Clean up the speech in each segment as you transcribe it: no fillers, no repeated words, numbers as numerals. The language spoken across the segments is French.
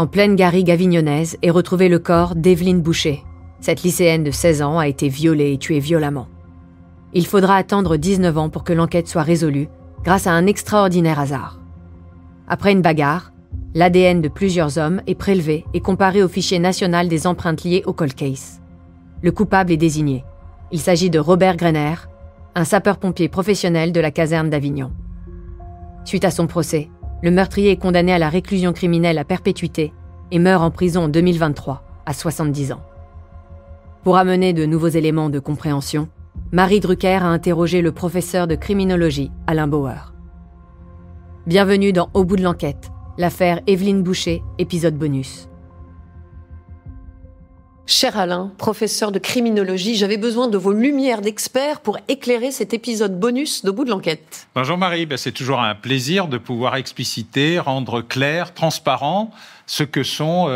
En pleine garrigue avignonnaise est retrouvé le corps d'Evelyne Boucher. Cette lycéenne de 16 ans a été violée et tuée violemment. Il faudra attendre 19 ans pour que l'enquête soit résolue, grâce à un extraordinaire hasard. Après une bagarre, l'ADN de plusieurs hommes est prélevé et comparé au fichier national des empreintes liées au cold case. Le coupable est désigné. Il s'agit de Robert Greiner, un sapeur-pompier professionnel de la caserne d'Avignon. Suite à son procès, le meurtrier est condamné à la réclusion criminelle à perpétuité et meurt en prison en 2023, à 70 ans. Pour amener de nouveaux éléments de compréhension, Marie Drucker a interrogé le professeur de criminologie, Alain Bauer. Bienvenue dans Au bout de l'enquête, l'affaire Evelyne Boucher, épisode bonus. Cher Alain, professeur de criminologie, j'avais besoin de vos lumières d'experts pour éclairer cet épisode bonus d'Au bout de l'enquête. Bonjour Marie, c'est toujours un plaisir de pouvoir expliciter, rendre clair, transparent ce que sont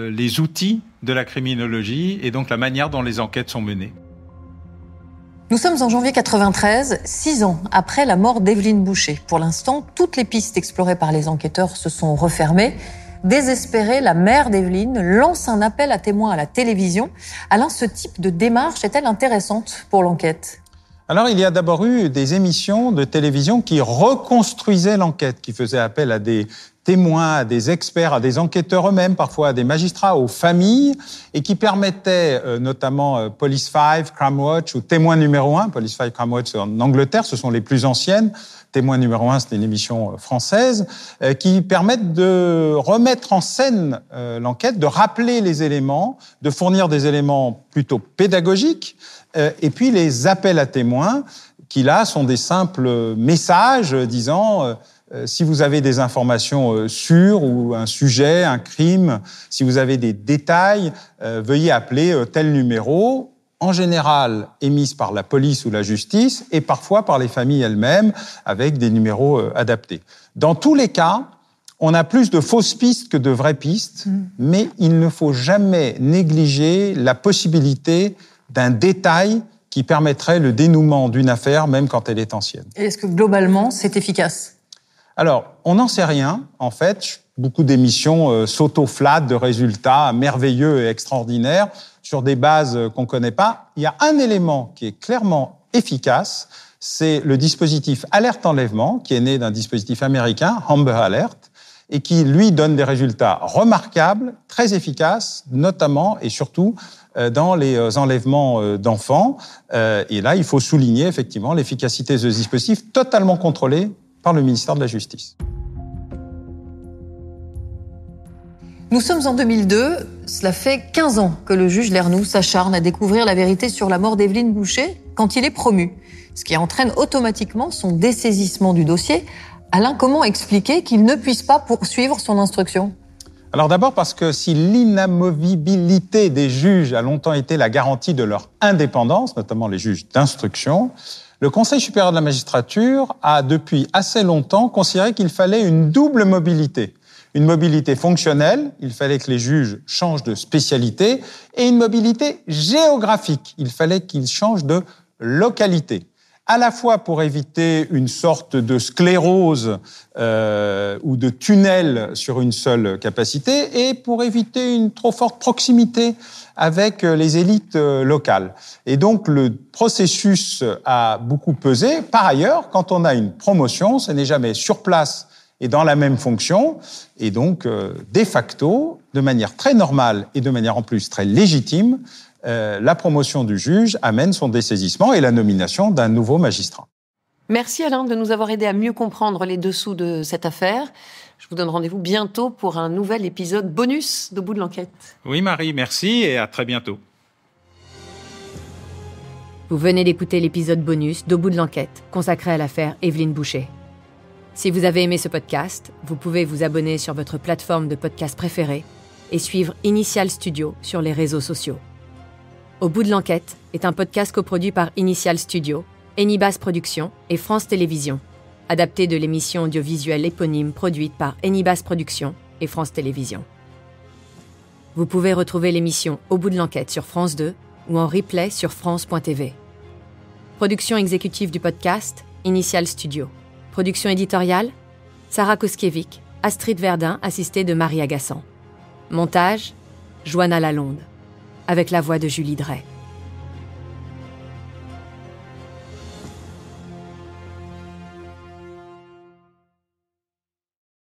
les outils de la criminologie et donc la manière dont les enquêtes sont menées. Nous sommes en janvier 93, 6 ans après la mort d'Evelyne Boucher. Pour l'instant, toutes les pistes explorées par les enquêteurs se sont refermées. Désespérée, la mère d'Evelyne lance un appel à témoins à la télévision. Alain, ce type de démarche est-elle intéressante pour l'enquête ? Alors, il y a d'abord eu des émissions de télévision qui reconstruisaient l'enquête, qui faisaient appel à des témoins, à des experts, à des enquêteurs eux-mêmes, parfois à des magistrats, aux familles, et qui permettaient, notamment Police 5, Crime Watch ou Témoin numéro 1, Police 5, Crime Watch en Angleterre, ce sont les plus anciennes. Témoin numéro 1, c'était une émission française, qui permettent de remettre en scène l'enquête, de rappeler les éléments, de fournir des éléments plutôt pédagogiques, et puis les appels à témoins, qui là sont des simples messages disant si vous avez des informations sur ou un sujet, un crime, si vous avez des détails, veuillez appeler tel numéro, en général émises par la police ou la justice et parfois par les familles elles-mêmes avec des numéros adaptés. Dans tous les cas, on a plus de fausses pistes que de vraies pistes, mais il ne faut jamais négliger la possibilité d'un détail qui permettrait le dénouement d'une affaire, même quand elle est ancienne. Et est-ce que globalement, c'est efficace ? Alors, on n'en sait rien, en fait. Beaucoup d'émissions s'auto-flattent de résultats merveilleux et extraordinaires sur des bases qu'on ne connaît pas. Il y a un élément qui est clairement efficace, c'est le dispositif Alerte Enlèvement, qui est né d'un dispositif américain, Amber Alert, et qui, lui, donne des résultats remarquables, très efficaces, notamment et surtout dans les enlèvements d'enfants. Et là, il faut souligner effectivement l'efficacité de ce dispositif totalement contrôlé par le ministère de la Justice. Nous sommes en 2002, cela fait 15 ans que le juge Lernoux s'acharne à découvrir la vérité sur la mort d'Evelyne Boucher quand il est promu, ce qui entraîne automatiquement son dessaisissement du dossier. Alain, comment expliquer qu'il ne puisse pas poursuivre son instruction ? Alors d'abord parce que si l'inamovibilité des juges a longtemps été la garantie de leur indépendance, notamment les juges d'instruction, le Conseil supérieur de la magistrature a depuis assez longtemps considéré qu'il fallait une double mobilité. Une mobilité fonctionnelle, il fallait que les juges changent de spécialité, et une mobilité géographique, il fallait qu'ils changent de localité. À la fois pour éviter une sorte de sclérose ou de tunnel sur une seule capacité, et pour éviter une trop forte proximité avec les élites locales. Et donc le processus a beaucoup pesé. Par ailleurs, quand on a une promotion, ce n'est jamais sur place et dans la même fonction, et donc, de facto, de manière très normale et de manière en plus très légitime, la promotion du juge amène son dessaisissement et la nomination d'un nouveau magistrat. Merci Alain de nous avoir aidé à mieux comprendre les dessous de cette affaire. Je vous donne rendez-vous bientôt pour un nouvel épisode bonus d'Au bout de l'enquête. Oui Marie, merci et à très bientôt. Vous venez d'écouter l'épisode bonus d'Au bout de l'enquête, consacré à l'affaire Evelyne Boucher. Si vous avez aimé ce podcast, vous pouvez vous abonner sur votre plateforme de podcast préférée et suivre Initial Studio sur les réseaux sociaux. Au bout de l'enquête est un podcast coproduit par Initial Studio, Enibas Productions et France Télévisions, adapté de l'émission audiovisuelle éponyme produite par Enibas Productions et France Télévisions. Vous pouvez retrouver l'émission Au bout de l'enquête sur France 2 ou en replay sur France.tv. Production exécutive du podcast, Initial Studio. Production éditoriale, Sarah Koskiewicz, Astrid Verdun, assistée de Marie Agassan. Montage, Joanna Lalonde, avec la voix de Julie Drey.